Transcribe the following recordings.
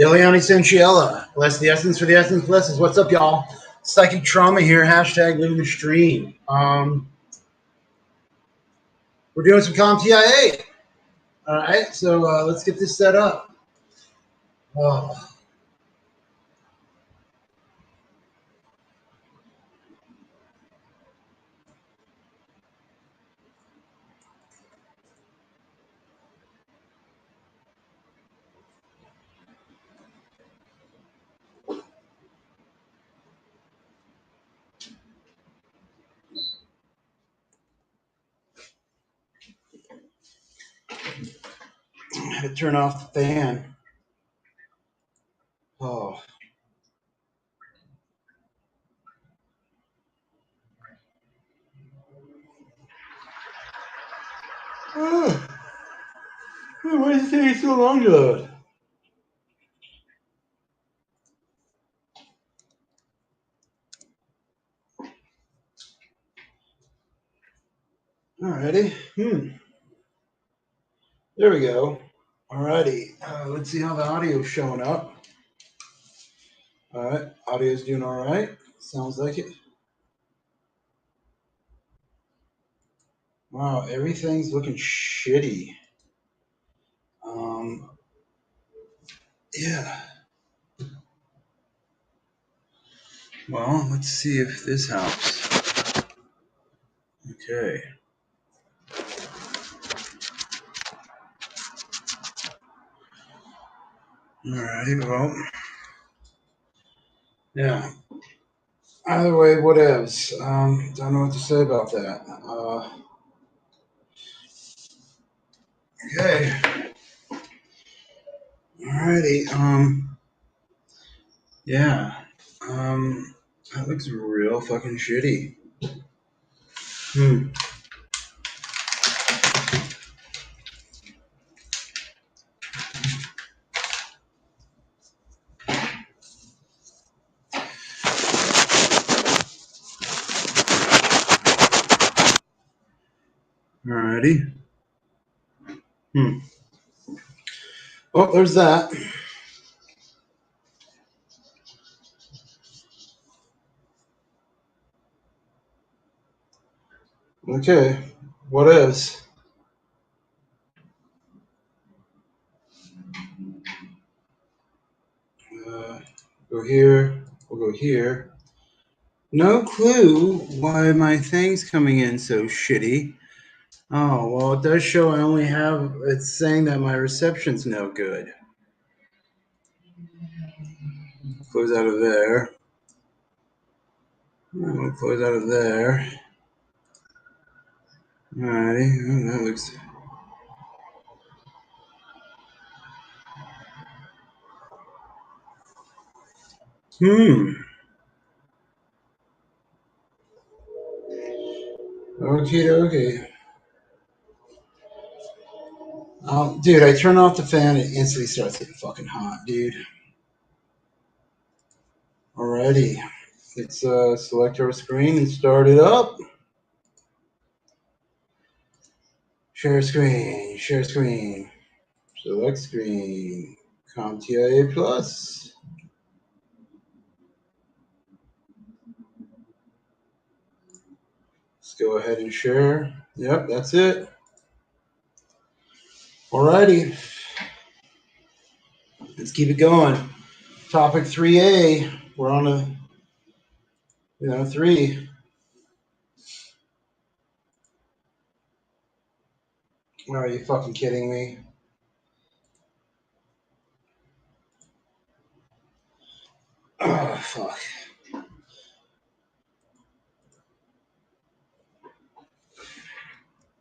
Ileana Sanciella, bless the essence for the essence blesses. What's up, y'all? Psychic trauma here. Hashtag living the stream. We're doing some compTIA. All right, so let's get this set up. Oh, I had to turn off the fan. Oh, why is it taking so long to load? Alrighty. There we go. Alrighty. Let's see how the audio's showing up. All right, audio's doing all right. Sounds like it. Wow, everything's looking shitty. Yeah. Well, let's see if this helps. Okay. All right. Well, yeah. Either way, whatevs. Don't know what to say about that. Okay. Alrighty. Yeah. That looks real fucking shitty. Alrighty. Oh, there's that. Okay. What is? Go here. We'll go here. No clue why my thing's coming in so shitty. Oh, well, it does show I only have, it's saying that my reception's no good. Close out of there. We'll close out of there. Alrighty, that looks... Okay. Dude, I turn off the fan, it instantly starts getting fucking hot, dude. Alrighty. Let's select our screen and start it up. Share screen. Select screen. compTIA Plus. Let's go ahead and share. Yep, that's it. Alrighty. Let's keep it going. Topic 3A. We're on a 3. Are you fucking kidding me? Oh, fuck.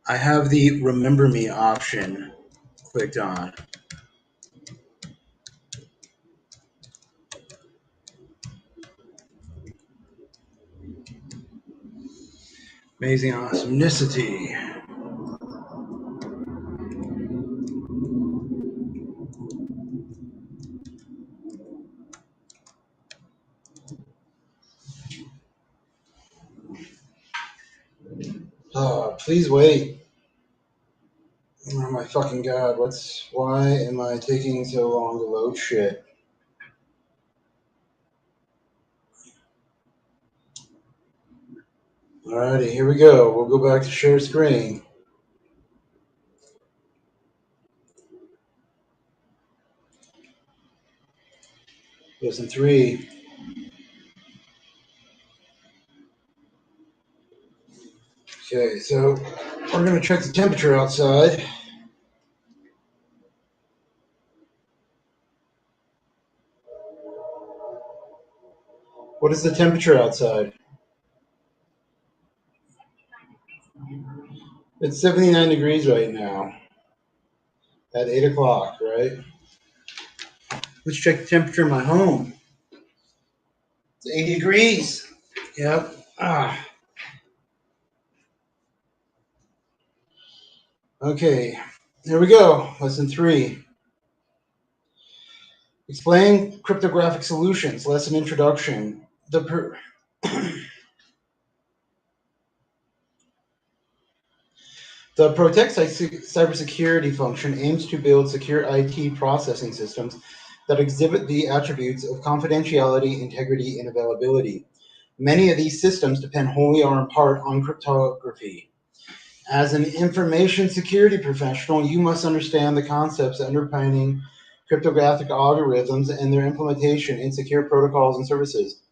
I have the remember me option clicked on. Amazing awesomenicity. Oh, please wait. Oh my fucking god, why am I taking so long to load shit? Alrighty, here we go. We'll go back to share screen. Lesson 3. Okay, so we're going to check the temperature outside. What is the temperature outside? It's 79 degrees right now at 8 o'clock, right? Let's check the temperature in my home. It's 80 degrees. Yep. Okay, here we go. Lesson 3. Explain cryptographic solutions. Lesson introduction. The Protect cybersecurity function aims to build secure IT processing systems that exhibit the attributes of confidentiality, integrity, and availability. Many of these systems depend wholly or in part on cryptography. As an information security professional, you must understand the concepts underpinning cryptographic algorithms and their implementation in secure protocols and services.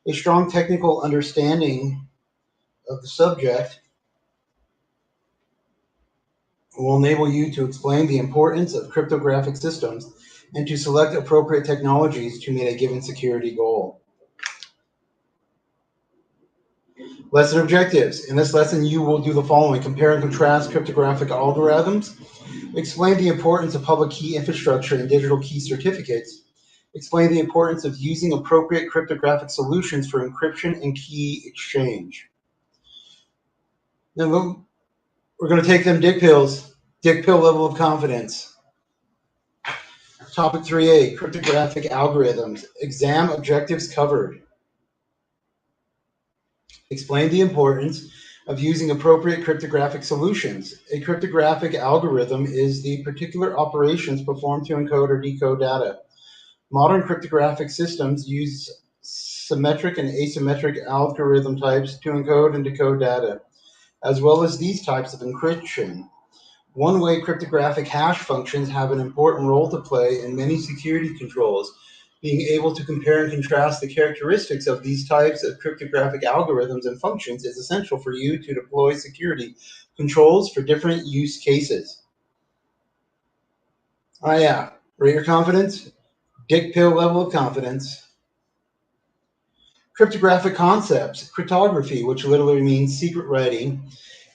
A strong technical understanding of the subject will enable you to explain the importance of cryptographic systems and to select appropriate technologies to meet a given security goal. Lesson objectives. In this lesson, you will do the following: compare and contrast cryptographic algorithms, explain the importance of public key infrastructure and digital key certificates, explain the importance of using appropriate cryptographic solutions for encryption and key exchange. Then we're going to take them dick pills, dick pill level of confidence. Topic 3A, cryptographic algorithms. Exam objectives covered. Explain the importance of using appropriate cryptographic solutions. A cryptographic algorithm is the particular operations performed to encode or decode data. Modern cryptographic systems use symmetric and asymmetric algorithm types to encode and decode data, as well as these types of encryption. One-way cryptographic hash functions have an important role to play in many security controls. Being able to compare and contrast the characteristics of these types of cryptographic algorithms and functions is essential for you to deploy security controls for different use cases. Oh yeah, rate your confidence, dick pill level of confidence. Cryptographic concepts. Cryptography, which literally means secret writing,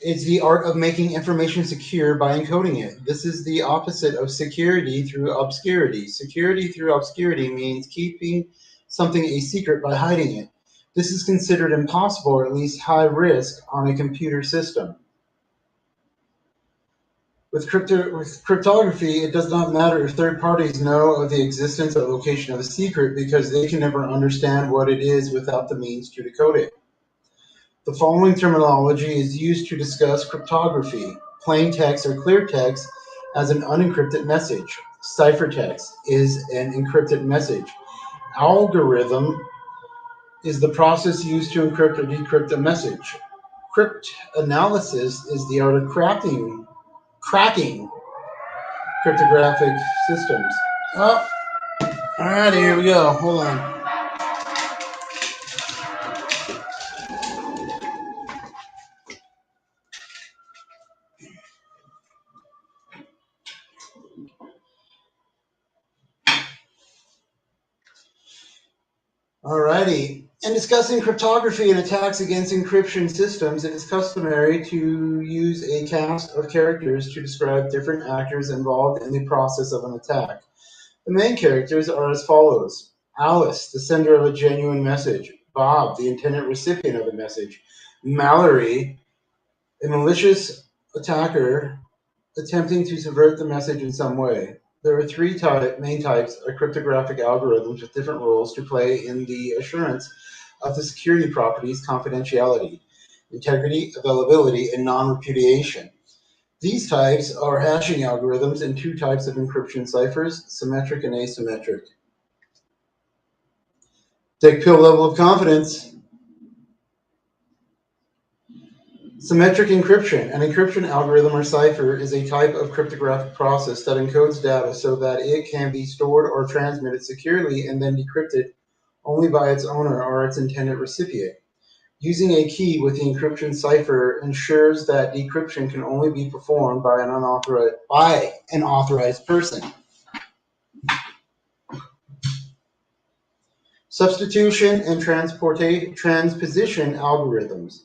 is the art of making information secure by encoding it. This is the opposite of security through obscurity. Security through obscurity means keeping something a secret by hiding it. This is considered impossible, or at least high risk, on a computer system. With cryptography, it does not matter if third parties know of the existence or location of a secret, because they can never understand what it is without the means to decode it. The following terminology is used to discuss cryptography: plain text or clear text as an unencrypted message. Ciphertext is an encrypted message. Algorithm is the process used to encrypt or decrypt a message. Cryptanalysis is the art of cracking cryptographic systems. Oh, all right, here we go. Hold on. Alrighty. In discussing cryptography and attacks against encryption systems, it is customary to use a cast of characters to describe different actors involved in the process of an attack. The main characters are as follows: Alice, the sender of a genuine message; Bob, the intended recipient of the message; Mallory, a malicious attacker attempting to subvert the message in some way. There are three main types of cryptographic algorithms with different roles to play in the assurance of the security properties: confidentiality, integrity, availability, and non-repudiation. These types are hashing algorithms and two types of encryption ciphers: symmetric and asymmetric. Take pill level of confidence. Symmetric encryption. An encryption algorithm or cipher is a type of cryptographic process that encodes data so that it can be stored or transmitted securely and then decrypted only by its owner or its intended recipient. Using a key with the encryption cipher ensures that decryption can only be performed by an authorized person. Substitution and transposition algorithms.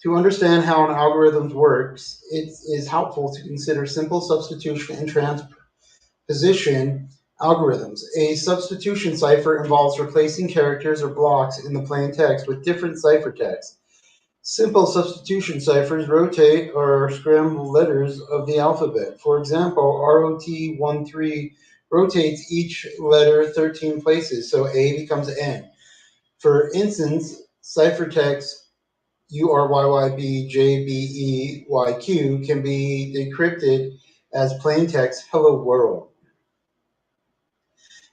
To understand how an algorithm works, it is helpful to consider simple substitution and transposition algorithms. A substitution cipher involves replacing characters or blocks in the plain text with different ciphertext. Simple substitution ciphers rotate or scramble letters of the alphabet. For example, ROT13 rotates each letter 13 places, so A becomes N. For instance, ciphertext URYYBJBEYQ can be decrypted as plain text "Hello World."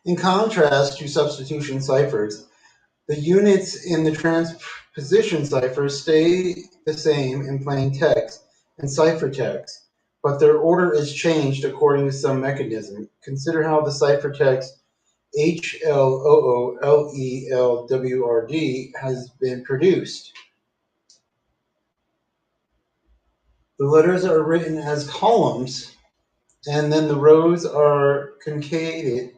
In contrast to substitution ciphers, the units in the transposition ciphers stay the same in plain text and ciphertext, but their order is changed according to some mechanism. Consider how the ciphertext HLOOLELWRD has been produced. The letters are written as columns, and then the rows are concatenated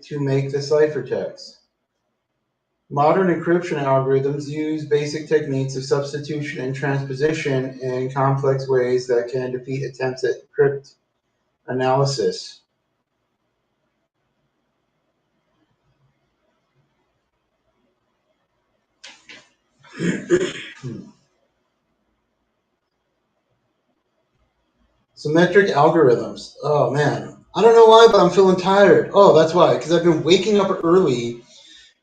to make the ciphertext. Modern encryption algorithms use basic techniques of substitution and transposition in complex ways that can defeat attempts at cryptanalysis. Symmetric algorithms. Oh man. I don't know why, but I'm feeling tired. Oh, that's why. Because I've been waking up early,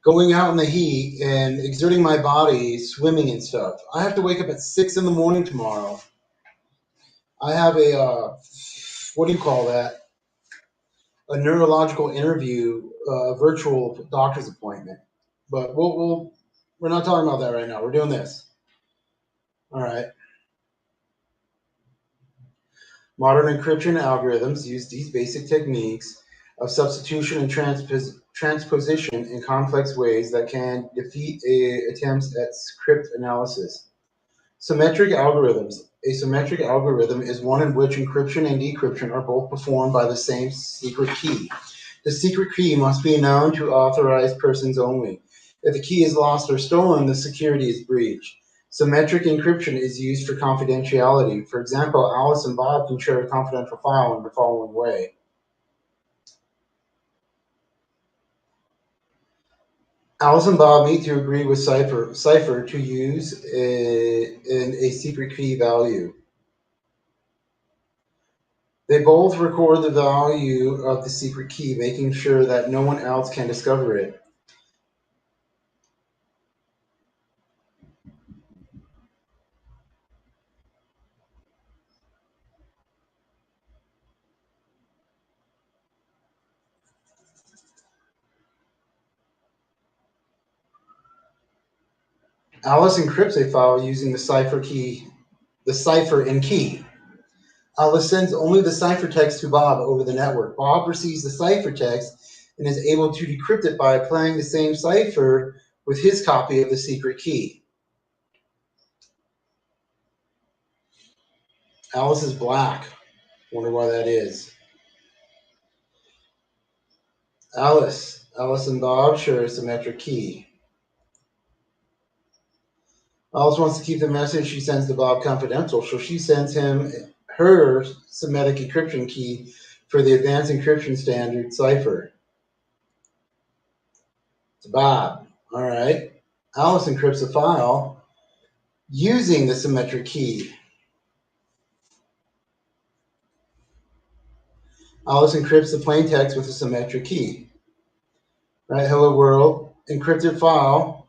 going out in the heat, and exerting my body, swimming and stuff. I have to wake up at 6 in the morning tomorrow. I have a, what do you call that? A neurological interview, virtual doctor's appointment. But we're not talking about that right now. We're doing this. All right. Modern encryption algorithms use these basic techniques of substitution and transposition in complex ways that can defeat attempts at cryptanalysis. Symmetric algorithms. A symmetric algorithm is one in which encryption and decryption are both performed by the same secret key. The secret key must be known to authorized persons only. If the key is lost or stolen, the security is breached. Symmetric encryption is used for confidentiality. For example, Alice and Bob can share a confidential file in the following way. Alice and Bob meet to agree with Cipher to use a secret key value. They both record the value of the secret key, making sure that no one else can discover it. Alice encrypts a file using the cipher and key. Alice sends only the ciphertext to Bob over the network. Bob receives the ciphertext and is able to decrypt it by applying the same cipher with his copy of the secret key. Alice is black. Wonder why that is. Alice and Bob share a symmetric key. Alice wants to keep the message she sends to Bob confidential, so she sends him her symmetric encryption key for the advanced encryption standard cipher. To Bob. All right. Alice encrypts the file using the symmetric key. Alice encrypts the plain text with a symmetric key. Right, hello world, encrypted file.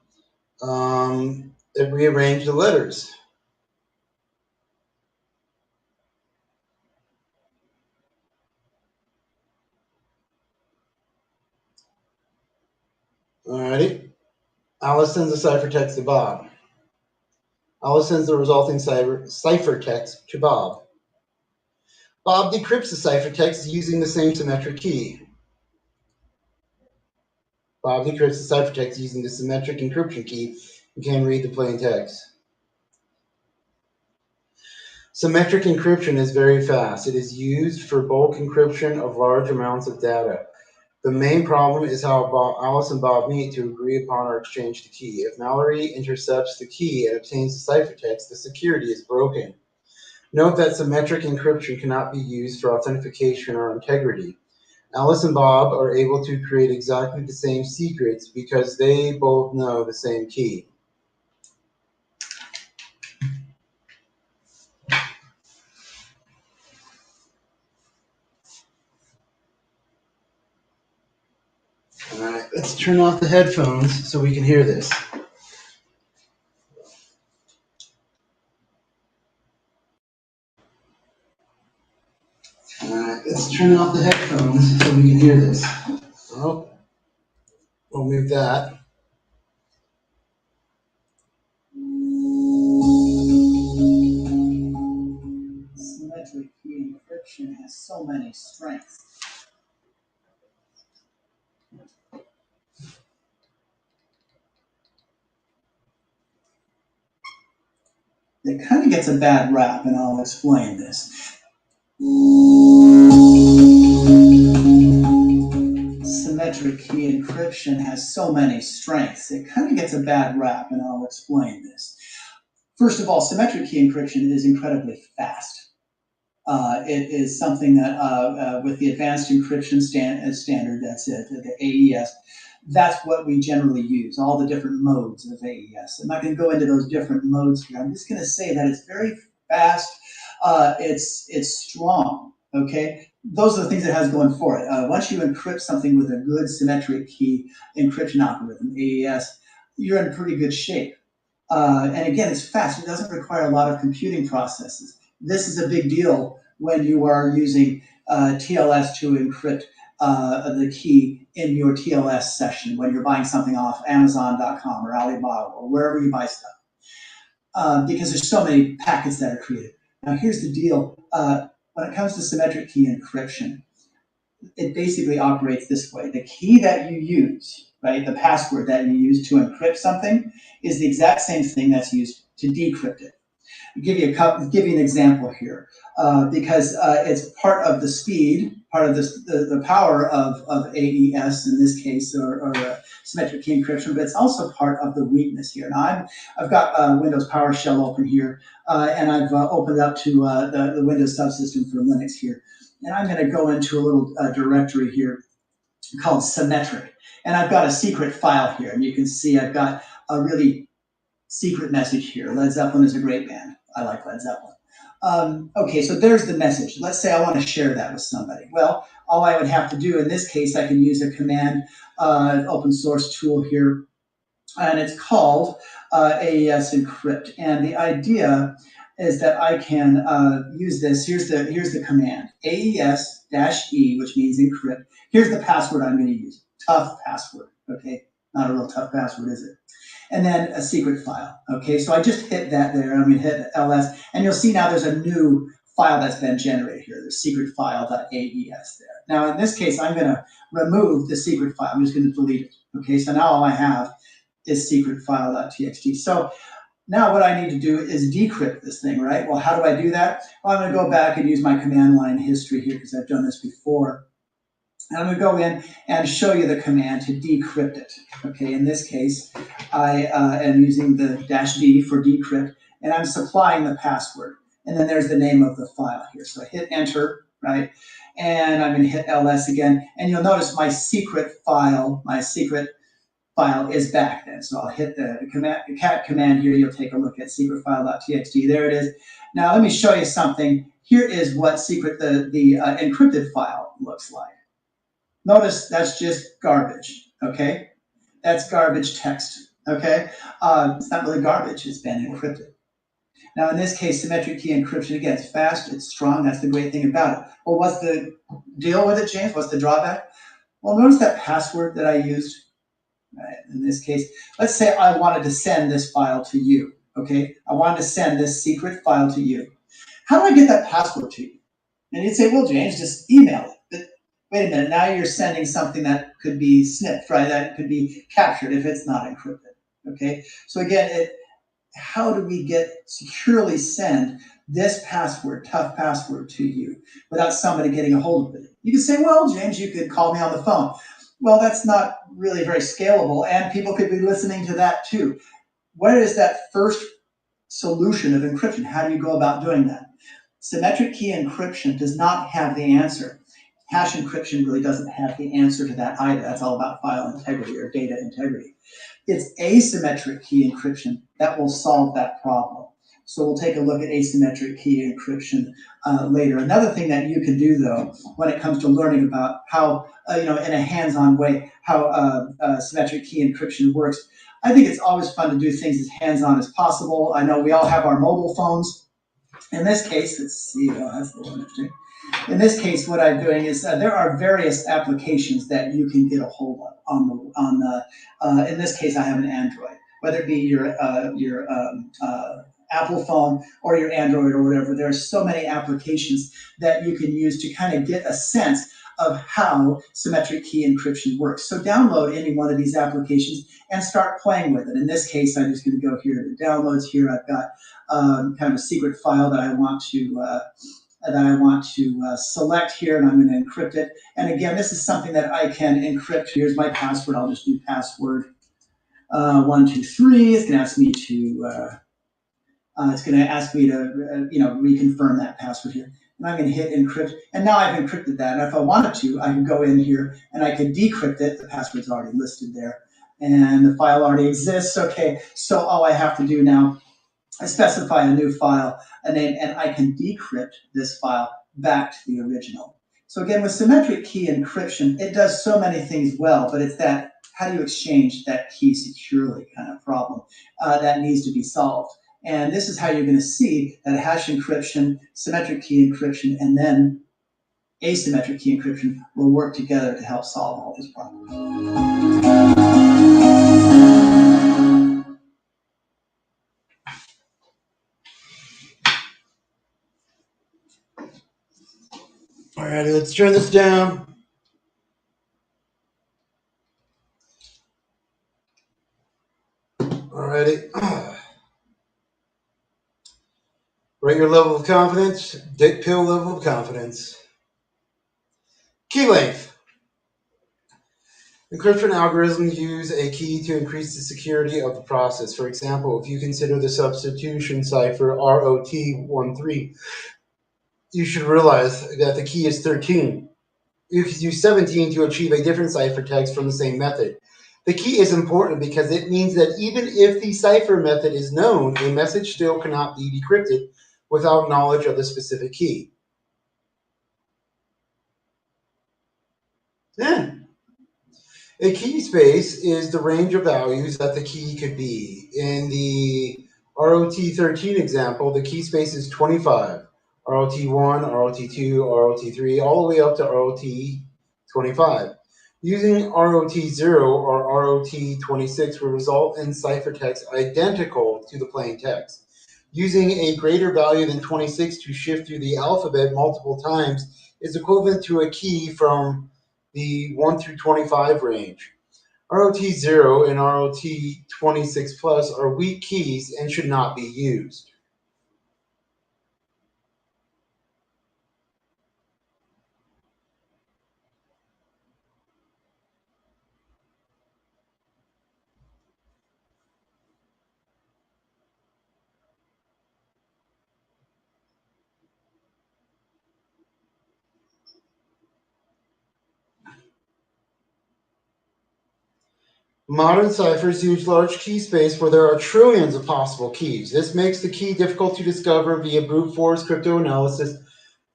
It rearranged the letters. Alrighty. Alice sends a ciphertext to Bob. Alice sends the resulting ciphertext to Bob. Bob decrypts the ciphertext using the same symmetric key. Bob decrypts the ciphertext using the symmetric encryption key and can read the plain text. Symmetric encryption is very fast. It is used for bulk encryption of large amounts of data. The main problem is how Alice and Bob meet to agree upon or exchange the key. If Mallory intercepts the key and obtains the ciphertext, the security is broken. Note that symmetric encryption cannot be used for authentication or integrity. Alice and Bob are able to create exactly the same secrets because they both know the same key. All right, let's turn off the headphones so we can hear this. All right, let's turn off the headphones so we can hear this. Oh, we'll move that. Symmetric key encryption has so many strengths. It kind of gets a bad rap, and I'll explain this. Symmetric key encryption has so many strengths. It kind of gets a bad rap, and I'll explain this. First of all, symmetric key encryption is incredibly fast. It is something that, with the advanced encryption standard, that's it, the AES, that's what we generally use, all the different modes of AES. I'm not going to go into those different modes here. I'm just going to say that it's very fast. It's strong, okay? Those are the things it has going for it. Once you encrypt something with a good symmetric key encryption algorithm, AES, you're in pretty good shape. And again, it's fast. It doesn't require a lot of computing processes. This is a big deal when you are using TLS to encrypt the key in your TLS session, when you're buying something off Amazon.com or Alibaba or wherever you buy stuff, because there's so many packets that are created. Now, here's the deal. When it comes to symmetric key encryption, it basically operates this way. The key that you use, right, the password that you use to encrypt something is the exact same thing that's used to decrypt it. I'll give you an example here, because it's part of the speed, part of the power of AES in this case, or symmetric key encryption, but it's also part of the weakness here. Now I've got Windows PowerShell open here, and I've opened up to the Windows subsystem for Linux here, and I'm going to go into a little directory here called symmetric, and I've got a secret file here, and you can see I've got a really secret message here. Led Zeppelin is a great band. I like Led Zeppelin. Okay, so there's the message. Let's say I want to share that with somebody. Well, all I would have to do in this case, I can use a command, open source tool here, and it's called AES Encrypt. And the idea is that I can use this. Here's the command, AES-E, which means encrypt. Here's the password I'm going to use. Tough password. Okay, not a real tough password, is it? And then a secret file. Okay, so I just hit that there. I'm going to hit LS, and you'll see now there's a new file that's been generated here, the secret file.aes there. Now, in this case, I'm going to remove the secret file. I'm just going to delete it. Okay, so now all I have is secret file.txt. So now what I need to do is decrypt this thing, right? Well, how do I do that? Well, I'm going to go back and use my command line history here because I've done this before. And I'm going to go in and show you the command to decrypt it. Okay, in this case, I am using the -D for decrypt, and I'm supplying the password. And then there's the name of the file here. So I hit enter, right? And I'm going to hit LS again. And you'll notice my secret file is back then. So I'll hit the cat command here. You'll take a look at secret file.txt. There it is. Now let me show you something. Here is what the encrypted file looks like. Notice that's just garbage, okay? That's garbage text, okay? It's not really garbage, it's been encrypted. Now in this case, symmetric key encryption, again, it's fast, it's strong, that's the great thing about it. Well, what's the deal with it, James? What's the drawback? Well, notice that password that I used, right? In this case, let's say I wanted to send this file to you, Okay, I wanted to send this secret file to you. How do I get that password to you? And you'd say, well, James, just email it. But wait a minute, now you're sending something that could be snipped, right? That could be captured if it's not encrypted. Okay, so again, how do we securely send this password, tough password, to you without somebody getting a hold of it? You can say, well, James, you could call me on the phone. Well, that's not really very scalable, and people could be listening to that too. What is that first solution of encryption? How do you go about doing that? Symmetric key encryption does not have the answer. Hash encryption really doesn't have the answer to that either. That's all about file integrity or data integrity. It's asymmetric key encryption that will solve that problem. So we'll take a look at asymmetric key encryption later. Another thing that you can do, though, when it comes to learning about how, in a hands-on way, how symmetric key encryption works, I think it's always fun to do things as hands-on as possible. I know we all have our mobile phones. In this case, let's see, that's a little interesting. In this case, what I'm doing is there are various applications that you can get a hold of in this case, I have an Android, whether it be your Apple phone or your Android or whatever. There are so many applications that you can use to kind of get a sense of how symmetric key encryption works. So download any one of these applications and start playing with it. In this case, I'm just going to go here to downloads. Here I've got kind of a secret file that I want to select here, and I'm going to encrypt it. And again, this is something that I can encrypt. Here's my password. I'll just do password 123. It's going to ask me to reconfirm that password here. And I'm going to hit encrypt. And now I've encrypted that. And if I wanted to, I can go in here and I can decrypt it. The password's already listed there. And the file already exists. Okay, so all I have to do now, I specify a new file, a name, and I can decrypt this file back to the original. So again, with symmetric key encryption, it does so many things well, but it's that how do you exchange that key securely kind of problem that needs to be solved. And this is how you're going to see that hash encryption, symmetric key encryption, and then asymmetric key encryption will work together to help solve all these problems. All right, let's turn this down. All righty. Rate your level of confidence. Dick pill level of confidence. Key length. Encryption algorithms use a key to increase the security of the process. For example, if you consider the substitution cipher ROT13, you should realize that the key is 13. You could use 17 to achieve a different ciphertext from the same method. The key is important because it means that even if the cipher method is known, a message still cannot be decrypted without knowledge of the specific key. Yeah. A key space is the range of values that the key could be. In the ROT13 example, the key space is 25. ROT1, ROT2, ROT3, all the way up to ROT25. Using ROT0 or ROT26 will result in ciphertext identical to the plain text. Using a greater value than 26 to shift through the alphabet multiple times is equivalent to a key from the 1 through 25 range. ROT0 and ROT26 plus are weak keys and should not be used. Modern ciphers use large key space where there are trillions of possible keys. This makes the key difficult to discover via brute force cryptanalysis.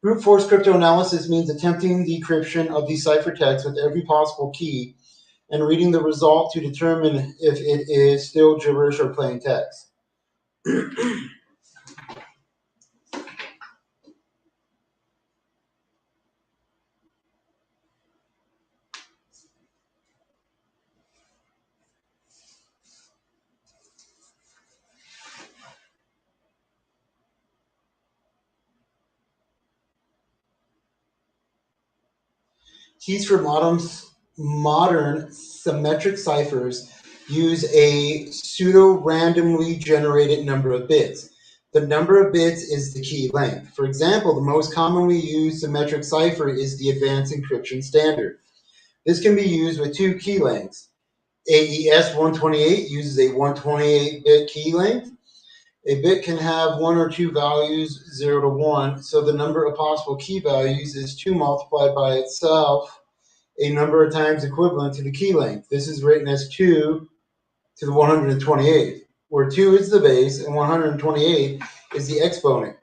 Brute force cryptanalysis means attempting decryption of the ciphertext with every possible key and reading the result to determine if it is still gibberish or plain text. Keys for modern symmetric ciphers use a pseudo-randomly generated number of bits. The number of bits is the key length. For example, the most commonly used symmetric cipher is the Advanced Encryption Standard. This can be used with two key lengths. AES 128 uses a 128-bit key length. A bit can have one or two values, 0 to 1, so the number of possible key values is 2 multiplied by itself, a number of times equivalent to the key length. This is written as 2 to the 128th, where 2 is the base and 128 is the exponent.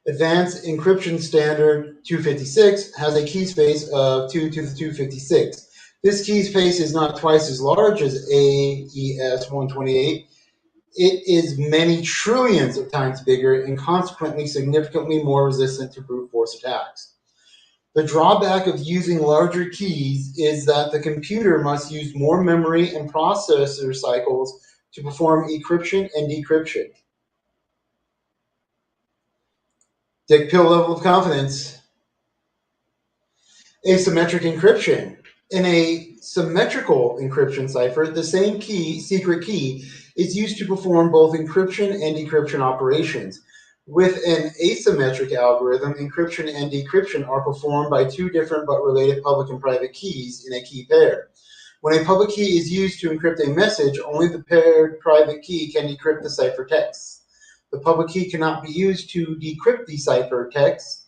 Advanced Encryption Standard 256 has a key space of 2 to the 256. This key space is not twice as large as AES 128. It is many trillions of times bigger and consequently significantly more resistant to brute force attacks. The drawback of using larger keys is that the computer must use more memory and processor cycles to perform encryption and decryption. Dick pill level of confidence. Asymmetric encryption. In a symmetrical encryption cipher, the same key, secret key, is used to perform both encryption and decryption operations. With an asymmetric algorithm, encryption and decryption are performed by two different but related public and private keys in a key pair. When a public key is used to encrypt a message, only the paired private key can decrypt the cipher text. The public key cannot be used to decrypt the cipher text.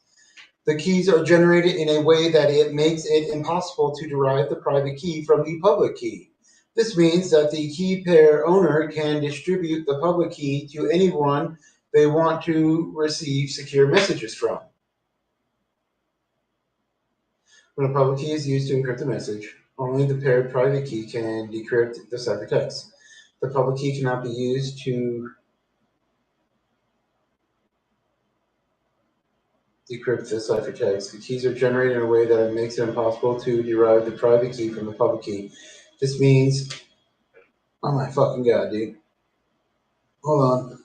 The keys are generated in a way that it makes it impossible to derive the private key from the public key. This means that the key pair owner can distribute the public key to anyone they want to receive secure messages from. When a public key is used to encrypt a message, only the paired private key can decrypt the ciphertext. The public key cannot be used to decrypt the ciphertext. The keys are generated in a way that it makes it impossible to derive the private key from the public key. This means, oh my fucking god, dude. Hold on.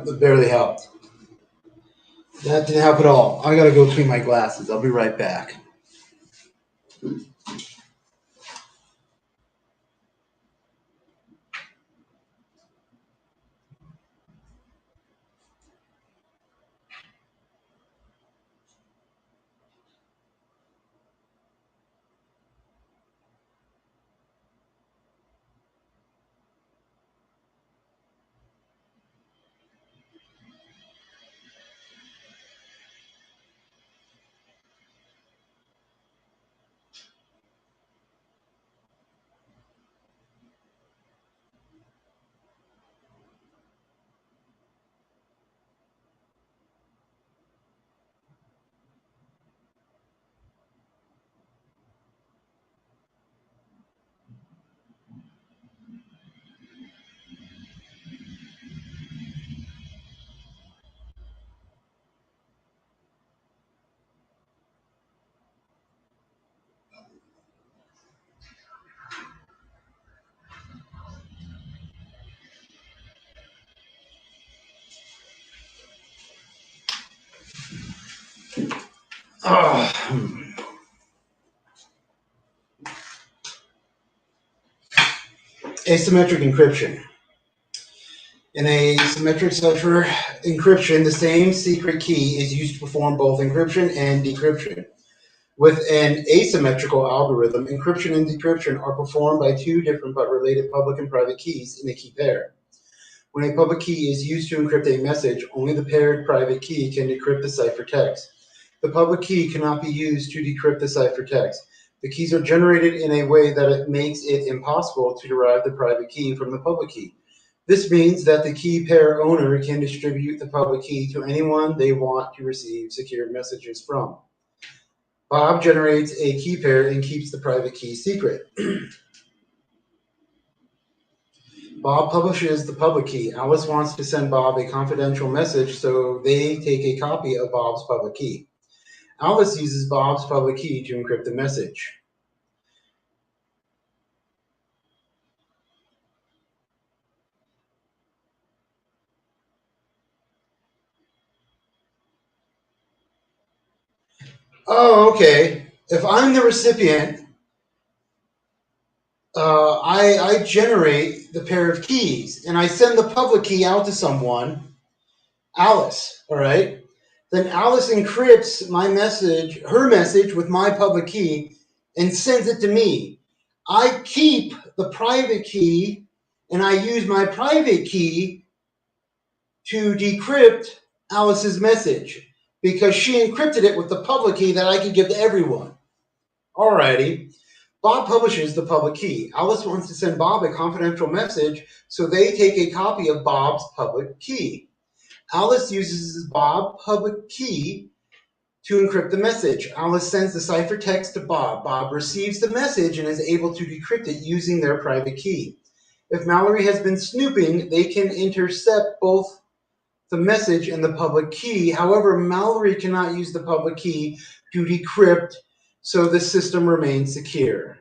It barely helped. That didn't help at all. I gotta go clean my glasses. I'll be right back. Asymmetric encryption. In a symmetric cipher encryption, the same secret key is used to perform both encryption and decryption. With an asymmetrical algorithm, encryption and decryption are performed by two different but related public and private keys in a key pair. When a public key is used to encrypt a message, only the paired private key can decrypt the ciphertext. The public key cannot be used to decrypt the ciphertext. The keys are generated in a way that it makes it impossible to derive the private key from the public key. This means that the key pair owner can distribute the public key to anyone they want to receive secure messages from. Bob generates a key pair and keeps the private key secret. Bob publishes the public key. Alice wants to send Bob a confidential message, so they take a copy of Bob's public key. Alice uses Bob's public key to encrypt the message. Oh, okay. If I'm the recipient, I generate the pair of keys and I send the public key out to someone, Alice, all right? Then Alice encrypts my message, her message with my public key and sends it to me. I keep the private key and I use my private key to decrypt Alice's message because she encrypted it with the public key that I could give to everyone. Alrighty. Bob publishes the public key. Alice wants to send Bob a confidential message, so they take a copy of Bob's public key. Alice uses Bob's public key to encrypt the message. Alice sends the ciphertext to Bob. Bob receives the message and is able to decrypt it using their private key. If Mallory has been snooping, they can intercept both the message and the public key. However, Mallory cannot use the public key to decrypt, so the system remains secure.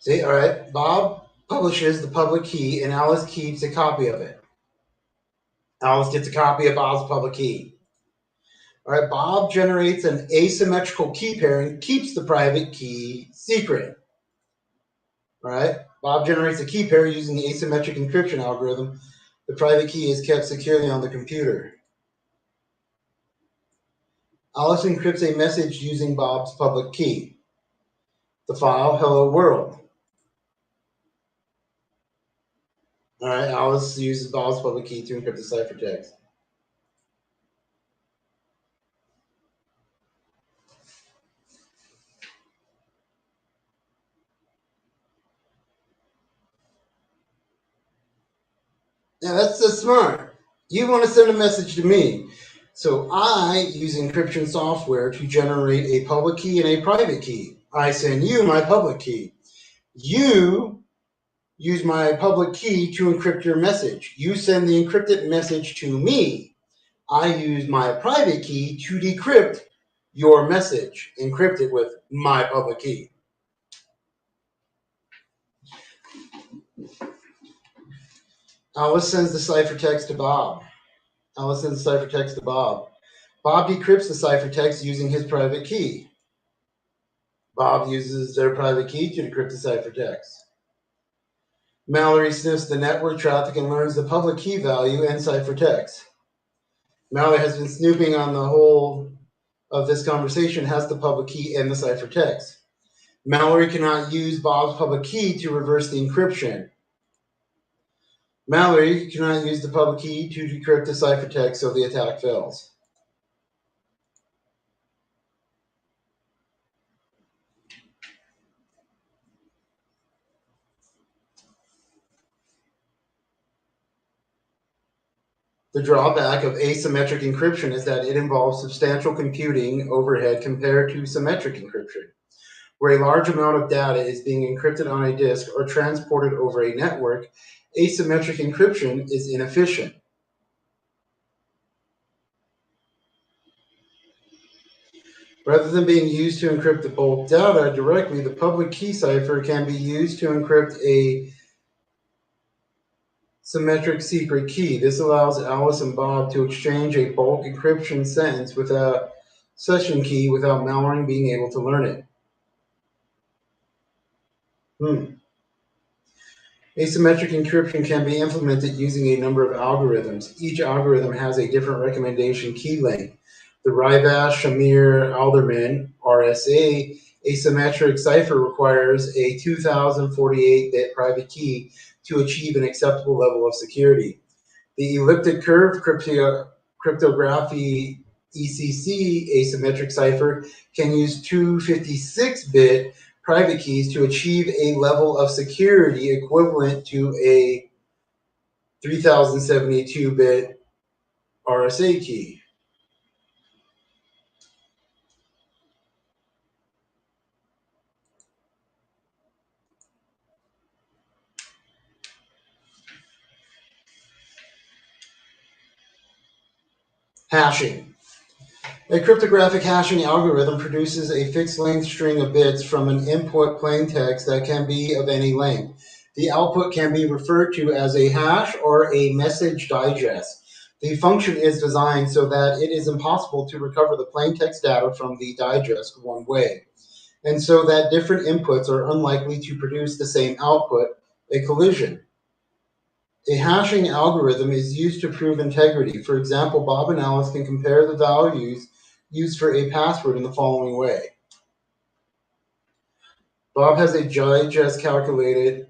See, all right, Bob publishes the public key and Alice keeps a copy of it. Alice gets a copy of Bob's public key. All right, Bob generates an asymmetrical key pair and keeps the private key secret. All right, Bob generates a key pair using the asymmetric encryption algorithm. The private key is kept securely on the computer. Alice encrypts a message using Bob's public key. The file, hello world. All right, Alice uses Bob's public key to encrypt the ciphertext. Now that's smart. You want to send a message to me. So I use encryption software to generate a public key and a private key. I send you my public key. You use my public key to encrypt your message. You send the encrypted message to me. I use my private key to decrypt your message, encrypt it with my public key. Alice sends the ciphertext to Bob. Alice sends the ciphertext to Bob. Bob decrypts the ciphertext using his private key. Bob uses their private key to decrypt the ciphertext. Mallory sniffs the network traffic and learns the public key value and ciphertext. Mallory has been snooping on the whole of this conversation, has the public key and the ciphertext. Mallory cannot use Bob's public key to reverse the encryption. Mallory cannot use the public key to decrypt the ciphertext, so the attack fails. The drawback of asymmetric encryption is that it involves substantial computing overhead compared to symmetric encryption, where a large amount of data is being encrypted on a disk or transported over a network. Asymmetric encryption is inefficient. Rather than being used to encrypt the bulk data directly, the public key cipher can be used to encrypt a symmetric secret key. This allows Alice and Bob to exchange a bulk encryption sentence with a session key without Mallory being able to learn it. Asymmetric encryption can be implemented using a number of algorithms. Each algorithm has a different recommendation key length. The Ribas, Shamir, Alderman RSA asymmetric cipher requires a 2048-bit private key to achieve an acceptable level of security. The elliptic curve cryptography ECC asymmetric cipher can use 256-bit private keys to achieve a level of security equivalent to a 3072-bit RSA key. Hashing. A cryptographic hashing algorithm produces a fixed-length string of bits from an input plain text that can be of any length. The output can be referred to as a hash or a message digest. The function is designed so that it is impossible to recover the plain text data from the digest one way, and so that different inputs are unlikely to produce the same output, a collision. A hashing algorithm is used to prove integrity. For example, Bob and Alice can compare the values used for a password in the following way. Bob has a digest calculated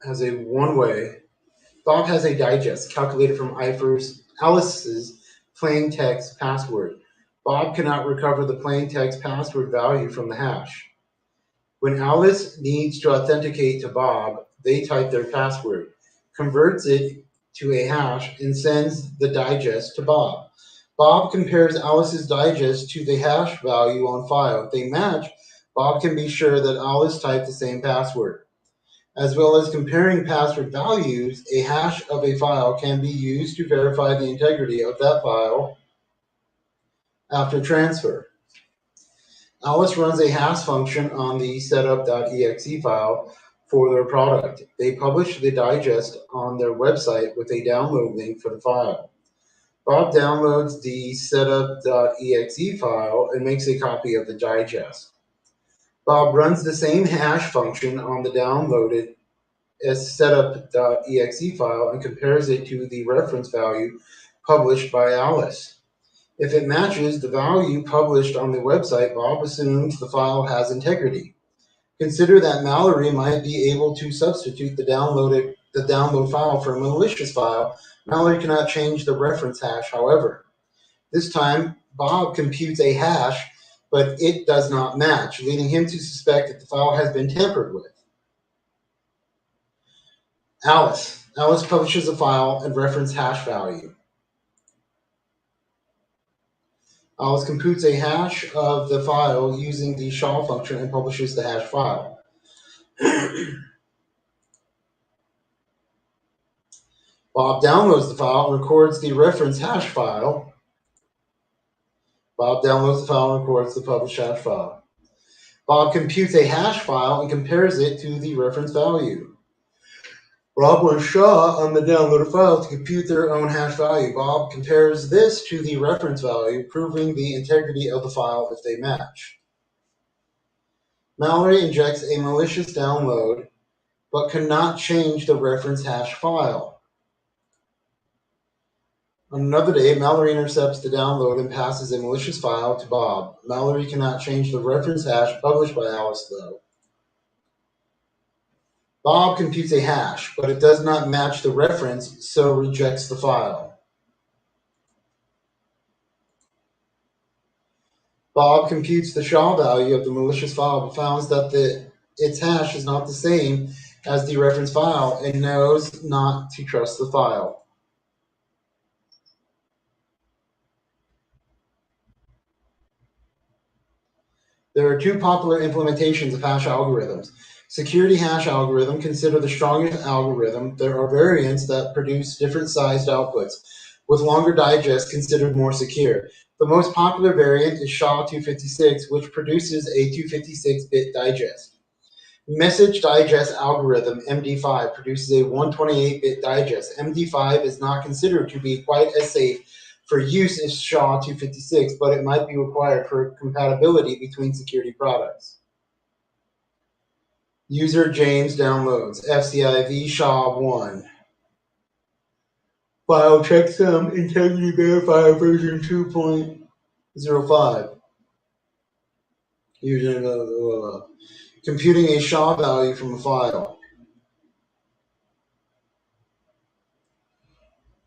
as a one-way. Bob has a digest calculated from Alice's plain text password. Bob cannot recover the plain text password value from the hash. When Alice needs to authenticate to Bob, they type their password, converts it to a hash, and sends the digest to Bob. Bob compares Alice's digest to the hash value on file. If they match, Bob can be sure that Alice typed the same password. As well as comparing password values, a hash of a file can be used to verify the integrity of that file after transfer. Alice runs a hash function on the setup.exe file for their product. They publish the digest on their website with a download link for the file. Bob downloads the setup.exe file and makes a copy of the digest. Bob runs the same hash function on the downloaded setup.exe file and compares it to the reference value published by Alice. If it matches the value published on the website, Bob assumes the file has integrity. Consider that Mallory might be able to substitute the download file for a malicious file. Mallory cannot change the reference hash, however. This time, Bob computes a hash, but it does not match, leading him to suspect that the file has been tampered with. Alice publishes a file and reference hash value. Alice computes a hash of the file using the SHA function and publishes the hash file. Bob downloads the file and records the reference hash file. Bob downloads the file and records the published hash file. Bob computes a hash file and compares it to the reference value. Bob wants SHA on the downloaded file to compute their own hash value. Bob compares this to the reference value, proving the integrity of the file if they match. Mallory injects a malicious download, but cannot change the reference hash file. On another day, Mallory intercepts the download and passes a malicious file to Bob. Mallory cannot change the reference hash published by Alice, though. Bob computes a hash, but it does not match the reference, so rejects the file. Bob computes the SHA value of the malicious file, but finds that its hash is not the same as the reference file and knows not to trust the file. There are two popular implementations of hash algorithms. Security hash algorithm, consider the strongest algorithm. There are variants that produce different sized outputs, with longer digests considered more secure. The most popular variant is SHA-256, which produces a 256-bit digest. Message digest algorithm, MD5, produces a 128-bit digest. MD5 is not considered to be quite as safe for use as SHA-256, but it might be required for compatibility between security products. User James downloads FCIV SHA-1. File checksum integrity verifier version 2.05. using computing a SHA value from a file.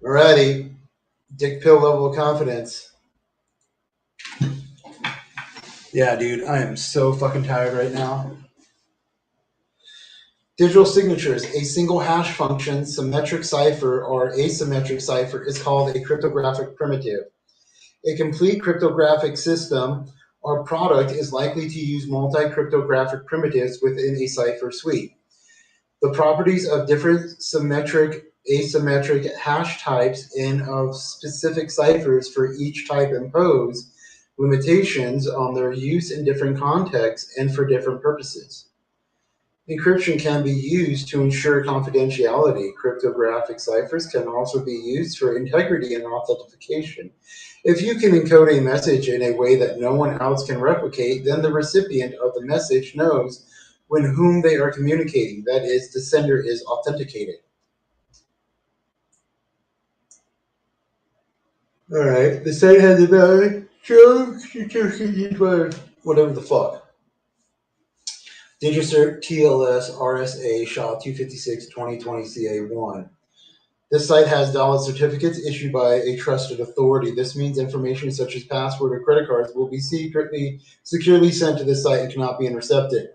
Alrighty, dick pill level of confidence. Yeah, dude, I am so fucking tired right now. Digital signatures. A single hash function, symmetric cipher, or asymmetric cipher is called a cryptographic primitive. A complete cryptographic system or product is likely to use multi-cryptographic primitives within a cipher suite. The properties of different symmetric, asymmetric hash types and of specific ciphers for each type impose limitations on their use in different contexts and for different purposes. Encryption can be used to ensure confidentiality. Cryptographic ciphers can also be used for integrity and authentication. If you can encode a message in a way that no one else can replicate, then the recipient of the message knows with whom they are communicating. That is, the sender is authenticated. Alright, the site has a value. Whatever the fuck. DigiCert TLS RSA SHA-256 2020 CA1. This site has valid certificates issued by a trusted authority. This means information such as password or credit cards will be securely sent to this site and cannot be intercepted.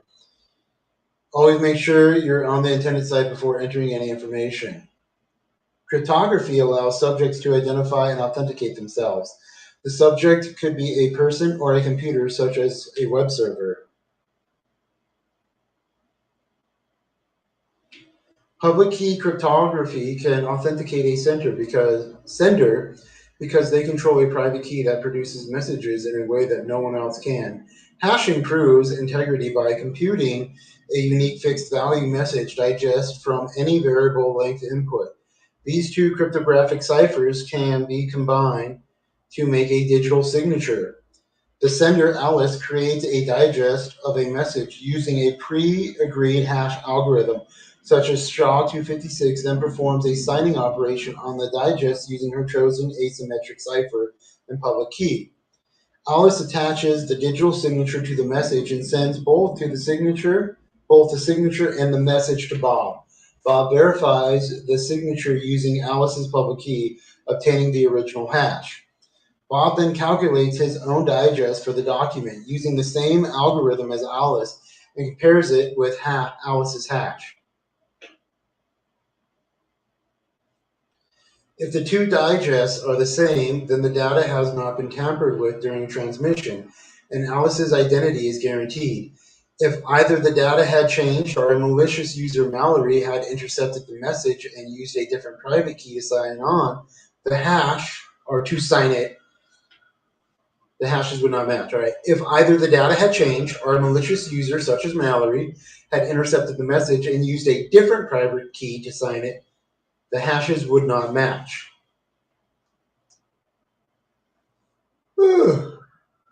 Always make sure you're on the intended site before entering any information. Cryptography allows subjects to identify and authenticate themselves. The subject could be a person or a computer, such as a web server. Public key cryptography can authenticate a sender because they control a private key that produces messages in a way that no one else can. Hashing proves integrity by computing a unique fixed value message digest from any variable length input. These two cryptographic ciphers can be combined to make a digital signature. The sender, Alice, creates a digest of a message using a pre-agreed hash algorithm, such as SHA-256, then performs a signing operation on the digest using her chosen asymmetric cipher and public key. Alice attaches the digital signature to the message and sends both the signature and the message to Bob. Bob verifies the signature using Alice's public key, obtaining the original hash. Bob then calculates his own digest for the document using the same algorithm as Alice and compares it with Alice's hash. If the two digests are the same, then the data has not been tampered with during transmission, and Alice's identity is guaranteed. If either the data had changed or a malicious user, Mallory, had intercepted the message and used a different private key to sign on, the hash, or to sign it, the hashes would not match, right? If either the data had changed or a malicious user, such as Mallory, had intercepted the message and used a different private key to sign it, the hashes would not match.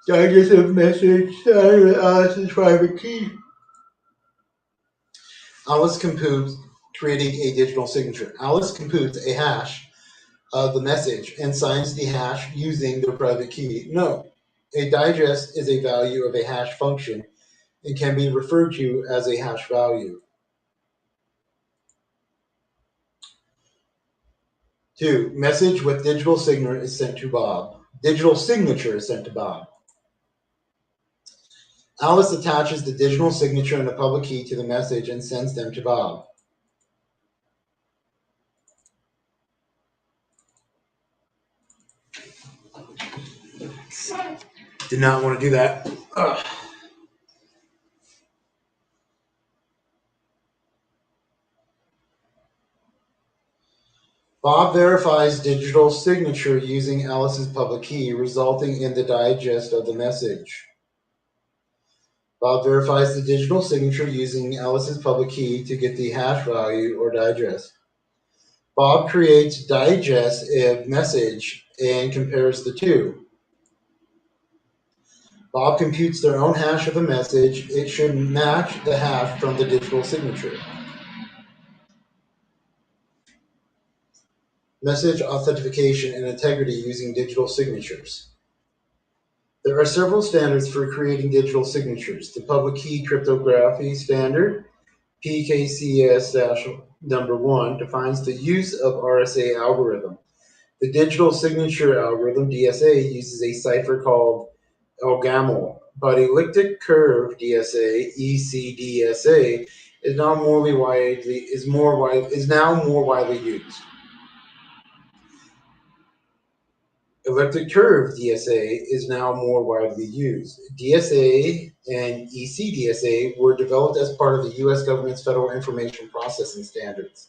Digest of message signed with Alice's private key. Alice computes, creating a digital signature. Alice computes a hash of the message and signs the hash using their private key. No, a digest is a value of a hash function and can be referred to as a hash value. 2. Message with digital signature is sent to Bob. Digital signature is sent to Bob. Alice attaches the digital signature and the public key to the message and sends them to Bob. Did not want to do that. Ugh. Bob verifies digital signature using Alice's public key, resulting in the digest of the message. Bob verifies the digital signature using Alice's public key to get the hash value or digest. Bob creates digest of message and compares the two. Bob computes their own hash of the message. It should match the hash from the digital signature. Message authentication and integrity using digital signatures. There are several standards for creating digital signatures. The public key cryptography standard, PKCS-1, defines the use of RSA algorithm. The digital signature algorithm, DSA, uses a cipher called Elgamal, but elliptic curve DSA, ECDSA, is now more widely used. Elliptic curve DSA is now more widely used. DSA and ECDSA were developed as part of the U.S. government's Federal Information Processing Standards.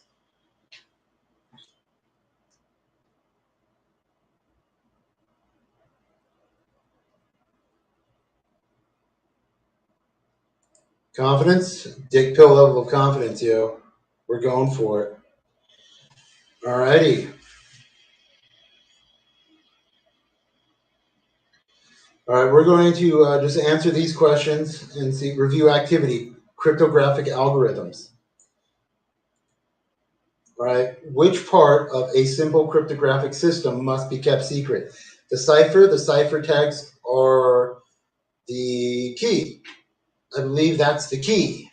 Confidence? Dick pill level of confidence, yo. We're going for it. Alrighty. All right, we're going to just answer these questions and review activity, cryptographic algorithms. All right, which part of a simple cryptographic system must be kept secret? The cipher text, or the key? I believe that's the key.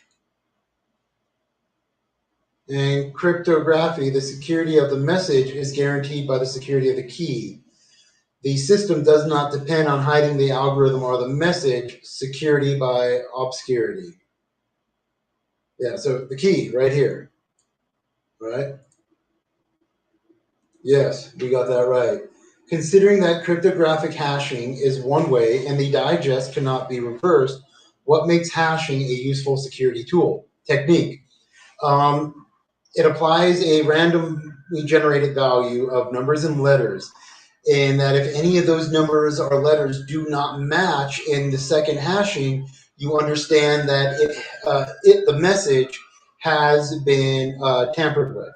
In cryptography, the security of the message is guaranteed by the security of the key. The system does not depend on hiding the algorithm or the message, security by obscurity. Yeah, so the key right here, right? Yes, we got that right. Considering that cryptographic hashing is one way and the digest cannot be reversed, what makes hashing a useful security tool? Technique. It applies a randomly generated value of numbers and letters, and that if any of those numbers or letters do not match in the second hashing, you understand that the message has been tampered with.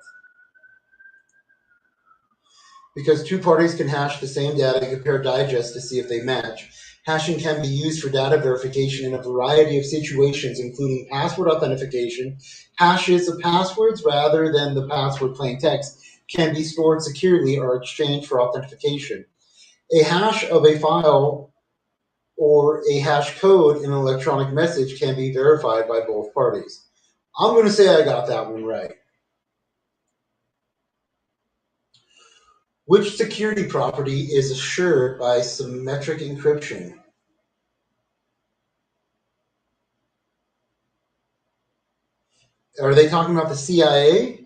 Because two parties can hash the same data and compare digests to see if they match. Hashing can be used for data verification in a variety of situations, including password authentication. Hashes of passwords, rather than the password plain text, can be stored securely or exchanged for authentication. A hash of a file or a hash code in an electronic message can be verified by both parties. I'm going to say I got that one right. Which security property is assured by symmetric encryption? Are they talking about the CIA?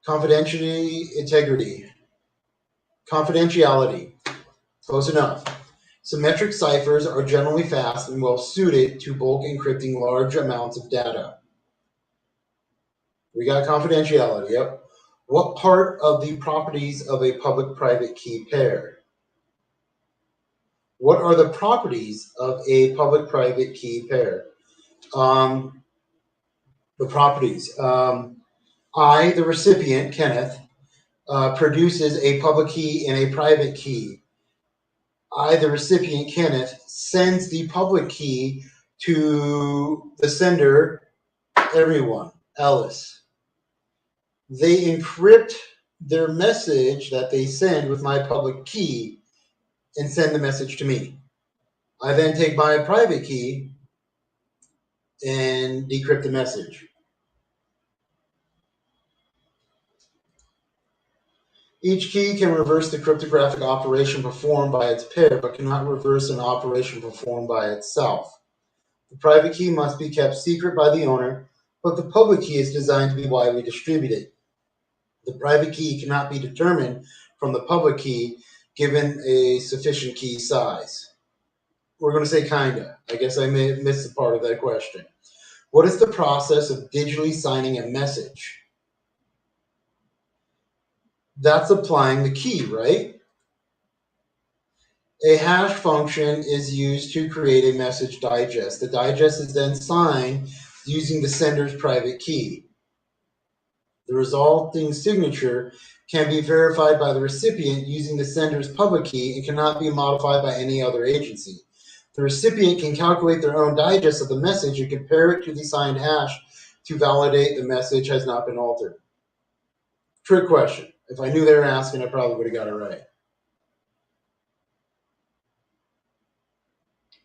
Confidentiality, integrity. Confidentiality. Close enough. Symmetric ciphers are generally fast and well suited to bulk encrypting large amounts of data. We got confidentiality, yep. What part of the properties of a public-private key pair? What are the properties of a public-private key pair? The properties. I, the recipient, Kenneth, produces a public key and a private key. I, the recipient, Kenneth, sends the public key to the sender, everyone, Alice. They encrypt their message that they send with my public key and send the message to me. I then take my private key and decrypt the message. Each key can reverse the cryptographic operation performed by its pair, but cannot reverse an operation performed by itself. The private key must be kept secret by the owner, but the public key is designed to be widely distributed. The private key cannot be determined from the public key given a sufficient key size. We're going to say kinda. I guess I may have missed a part of that question. What is the process of digitally signing a message? That's applying the key, right? A hash function is used to create a message digest. The digest is then signed using the sender's private key. The resulting signature can be verified by the recipient using the sender's public key and cannot be modified by any other agency. The recipient can calculate their own digest of the message and compare it to the signed hash to validate the message has not been altered. Trick question. If I knew they were asking, I probably would have got it right.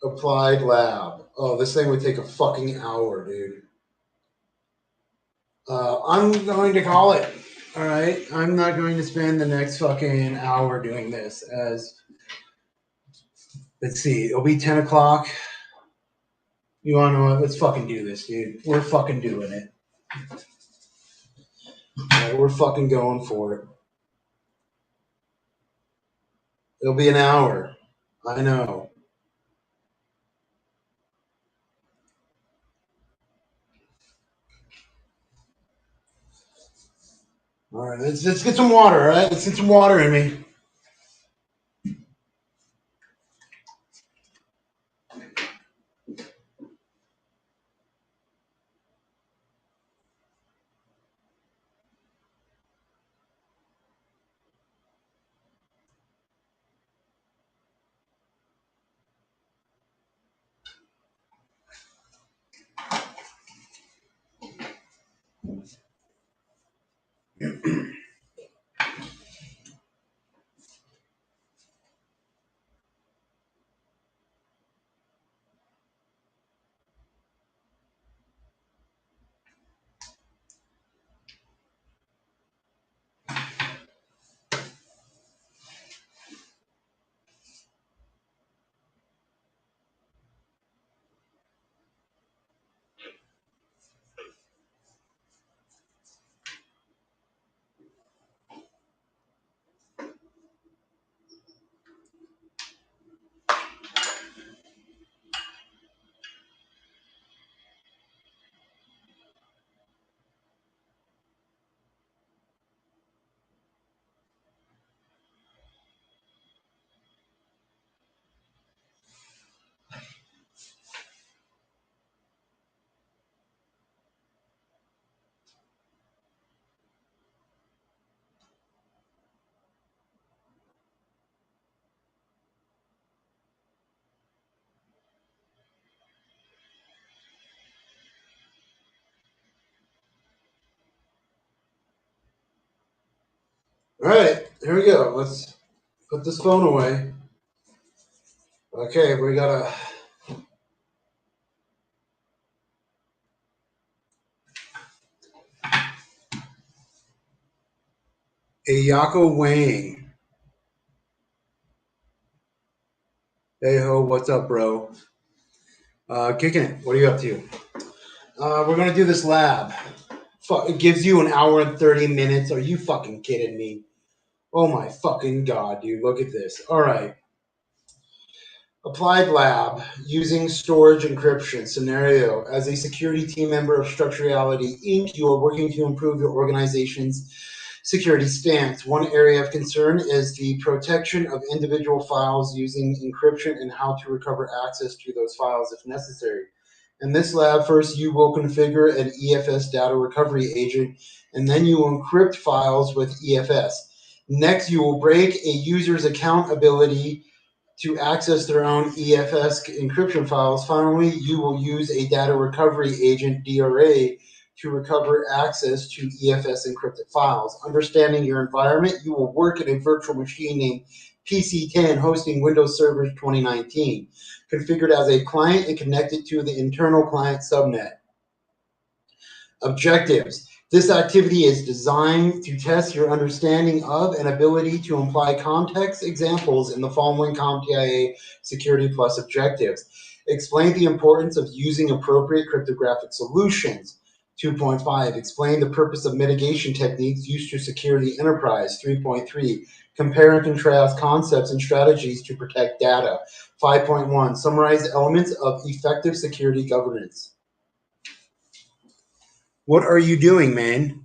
Applied lab. Oh, this thing would take a fucking hour, dude. I'm going to call it. All right. I'm not going to spend the next fucking hour doing this. Let's see. It'll be 10 o'clock. You want to know what? Let's fucking do this, dude. We're fucking doing it. All right, we're fucking going for it. It'll be an hour. I know. All right, let's get some water, all right? Let's get some water in me. All right, here we go. Let's put this phone away. Okay, we got a Yako Wang. Hey ho, what's up, bro? Kicking it. What are you up to? We're gonna do this lab. It gives you an hour and 30 minutes. Are you fucking kidding me? Oh my fucking god, dude. Look at this. All right. Applied lab using storage encryption scenario. As a security team member of Structurality Inc., you are working to improve your organization's security stance. One area of concern is the protection of individual files using encryption and how to recover access to those files if necessary. In this lab, first you will configure an EFS data recovery agent, and then you will encrypt files with EFS. Next, you will break a user's account ability to access their own EFS encryption files. Finally, you will use a data recovery agent, DRA, to recover access to EFS encrypted files. Understanding your environment, you will work in a virtual machine named PC10 hosting Windows Server 2019, configured as a client and connected to the internal client subnet. Objectives. This activity is designed to test your understanding of and ability to apply context examples in the following compTIA Security Plus objectives. Explain the importance of using appropriate cryptographic solutions. 2.5. Explain the purpose of mitigation techniques used to secure the enterprise. 3.3. Compare and contrast concepts and strategies to protect data. 5.1. Summarize elements of effective security governance. What are you doing, man?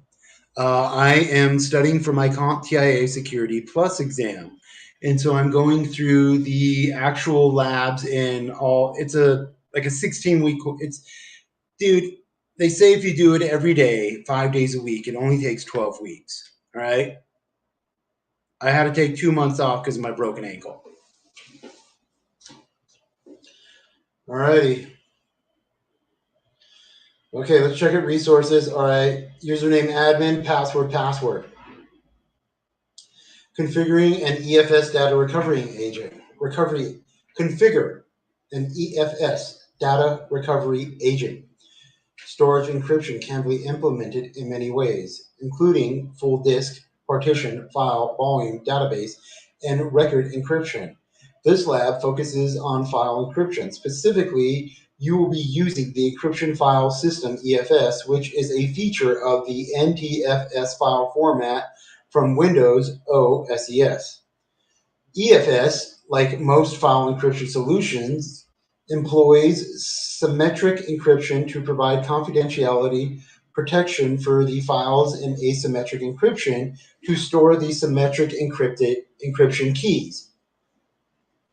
I am studying for my compTIA Security Plus exam. And so I'm going through the actual labs in all, it's like a 16-week, dude, they say if you do it every day, 5 days a week, it only takes 12 weeks. All right. I had to take 2 months off because of my broken ankle. All righty. Okay, let's check out resources. All right. Username admin, password. Configuring an EFS data recovery agent. Configure an EFS, data recovery agent. Storage encryption can be implemented in many ways, including full disk, partition, file, volume, database, and record encryption. This lab focuses on file encryption. Specifically, you will be using the encryption file system EFS, which is a feature of the NTFS file format from Windows OSES. EFS, like most file encryption solutions, employs symmetric encryption to provide confidentiality protection for the files and asymmetric encryption to store the symmetric encryption keys.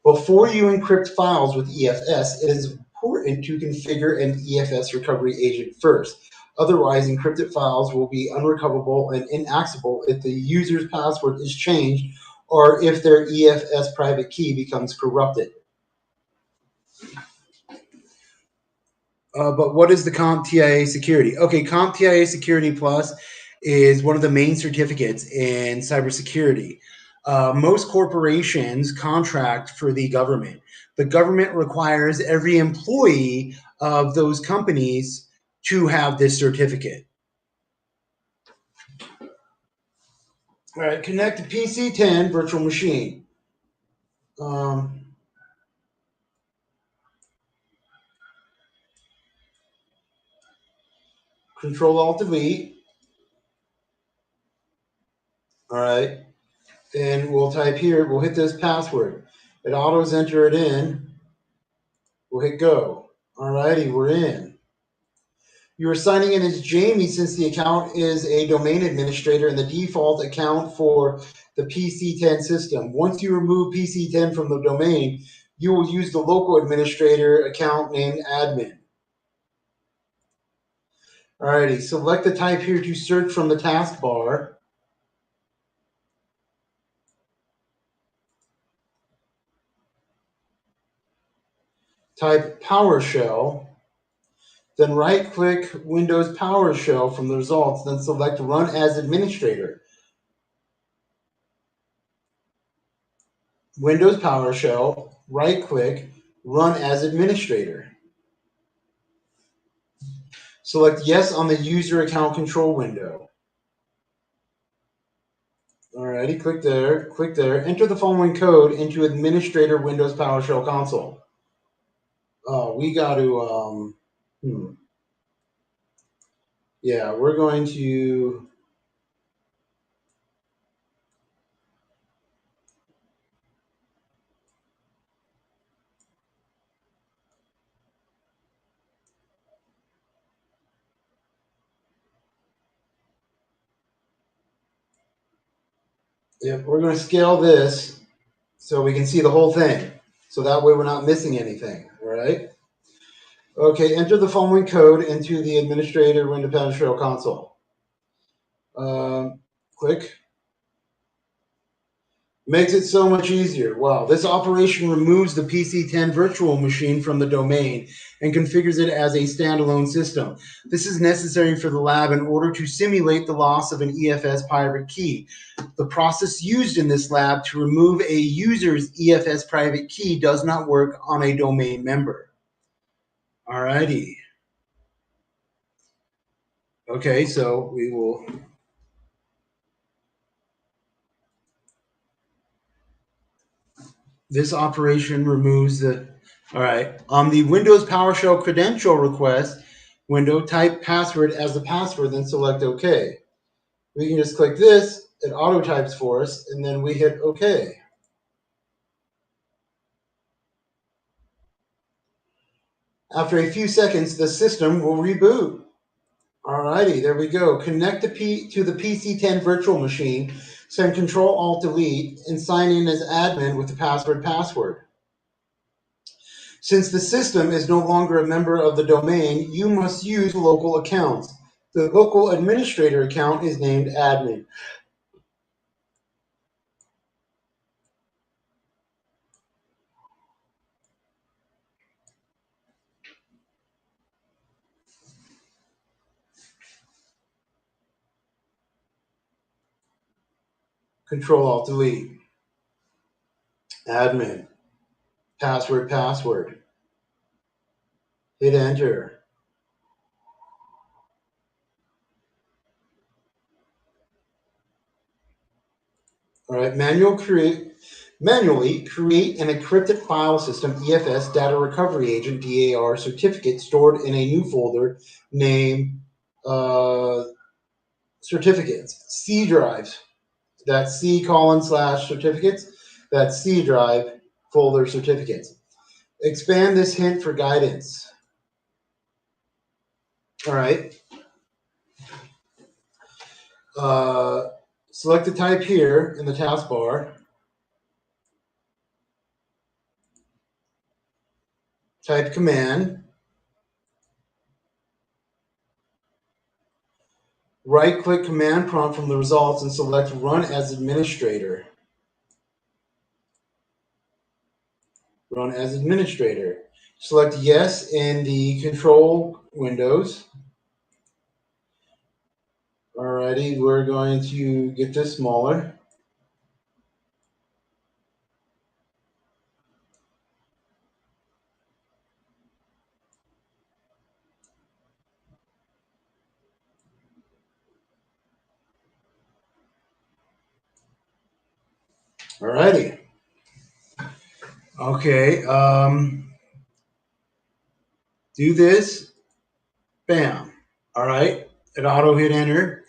Before you encrypt files with EFS, it is important to configure an EFS recovery agent first. Otherwise, encrypted files will be unrecoverable and inaccessible if the user's password is changed or if their EFS private key becomes corrupted. But what is the compTIA security? Okay, compTIA Security Plus is one of the main certificates in cybersecurity. Most corporations contract for the government. The government requires every employee of those companies to have this certificate. All right, connect to PC10 virtual machine. Control Alt Delete. All right, and we'll type here. We'll hit this password. It autos enter it in. We'll hit go. All righty, we're in. You are signing in as Jamie since the account is a domain administrator and the default account for the PC10 system. Once you remove PC10 from the domain, you will use the local administrator account named admin. Alrighty, select the type here to search from the taskbar. Type PowerShell. Then right-click Windows PowerShell from the results. Then select Run as Administrator. Windows PowerShell, right-click, Run as Administrator. Select Yes on the User Account Control window. Alrighty, click there. Enter the following code into Administrator Windows PowerShell console. We got to, yeah, we're going to, we're going to scale this so we can see the whole thing. So that way we're not missing anything, all right? Okay, enter the following code into the Administrator Windows PowerShell console. Click. Makes it so much easier. Wow, this operation removes the PC10 virtual machine from the domain and configures it as a standalone system. This is necessary for the lab in order to simulate the loss of an EFS private key. The process used in this lab to remove a user's EFS private key does not work on a domain member. Alrighty. Okay, so we will... This operation removes the... All right. On the Windows PowerShell credential request window, type password as the password, then select OK. We can just click this. It auto types for us, and then we hit OK. After a few seconds, the system will reboot. All righty, there we go. Connect to the PC10 virtual machine, send Control-Alt-Delete, and sign in as admin with the password. Since the system is no longer a member of the domain, you must use local accounts. The local administrator account is named admin. Control-Alt-Delete. Admin. Password. Hit enter. All right, manually create an encrypted file system EFS data recovery agent DAR certificate stored in a new folder named certificates C drives. That's C : / certificates. That's C drive folder certificates. Expand this hint for guidance. All right. Select the type here in the taskbar. Type command. Right-click command prompt from the results and select Run as Administrator. Run as Administrator. Select Yes in the control windows. Alrighty, we're going to get this smaller. Alrighty. Okay, do this. Bam. All right, it auto hit enter.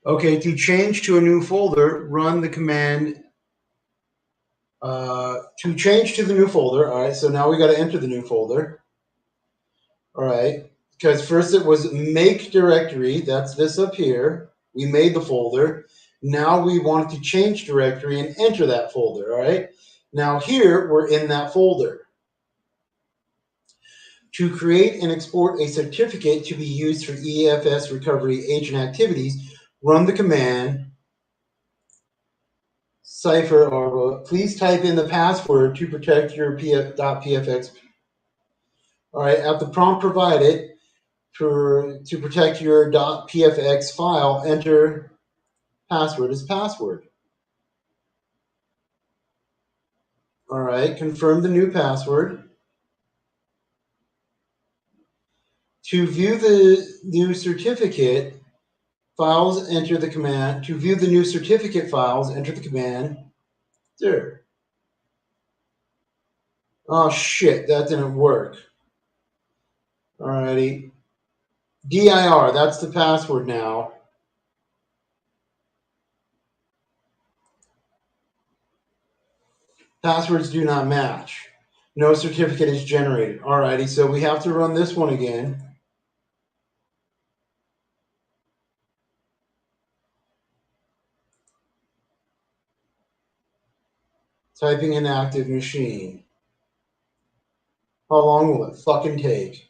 Okay, to change to a new folder, run the command. To change to the new folder, all right, so now we got to enter the new folder. All right, because first it was make directory, that's this up here. We made the folder. Now we want to change directory and enter that folder, all right? Now here, we're in that folder. To create and export a certificate to be used for EFS recovery agent activities, run the command cipher or please type in the password to protect your .pfx. All right, at the prompt provided to protect your .pfx file, enter password as password. All right, confirm the new password. To view the new certificate files, enter the command. To view the new certificate files, enter the command. There. Oh shit, that didn't work. Alrighty. DIR, that's the password now. Passwords do not match. No certificate is generated. Alrighty, so we have to run this one again. Typing an active machine. How long will it fucking take?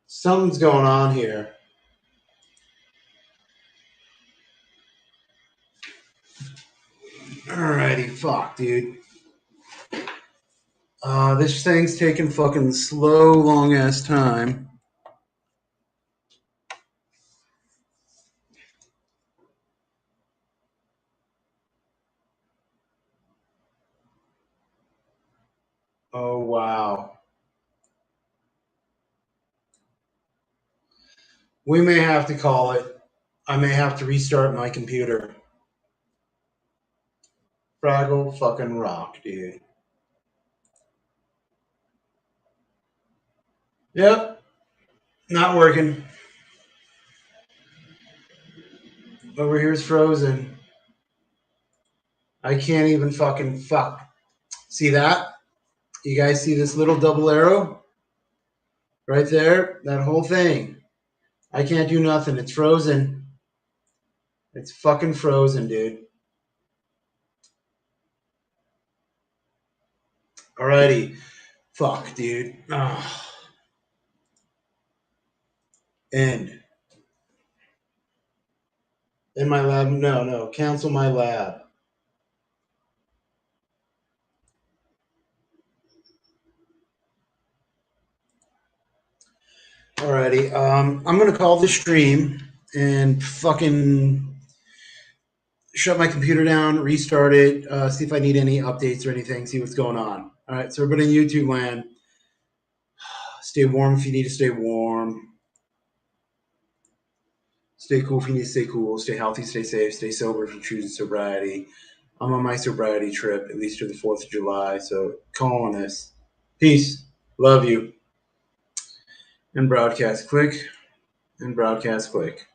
Something's going on here. Alrighty, fuck, dude. This thing's taking fucking slow, long ass time. Oh, wow. We may have to call it. I may have to restart my computer. Fraggle fucking rock, dude. Yep. Not working. Over here's frozen. I can't even fucking fuck. See that? You guys see this little double arrow? Right there? That whole thing. I can't do nothing. It's frozen. It's fucking frozen, dude. Alrighty. Fuck, dude. Ugh. End. In my lab? No. Cancel my lab. Alrighty. I'm gonna call the stream and fucking shut my computer down, restart it, see if I need any updates or anything, see what's going on. All right. So everybody in YouTube land, stay warm if you need to stay warm. Stay cool if you need to stay cool. Stay healthy, stay safe, stay sober if you choose sobriety. I'm on my sobriety trip, at least through the 4th of July. So call on this. Peace. Love you. And broadcast click. And broadcast click.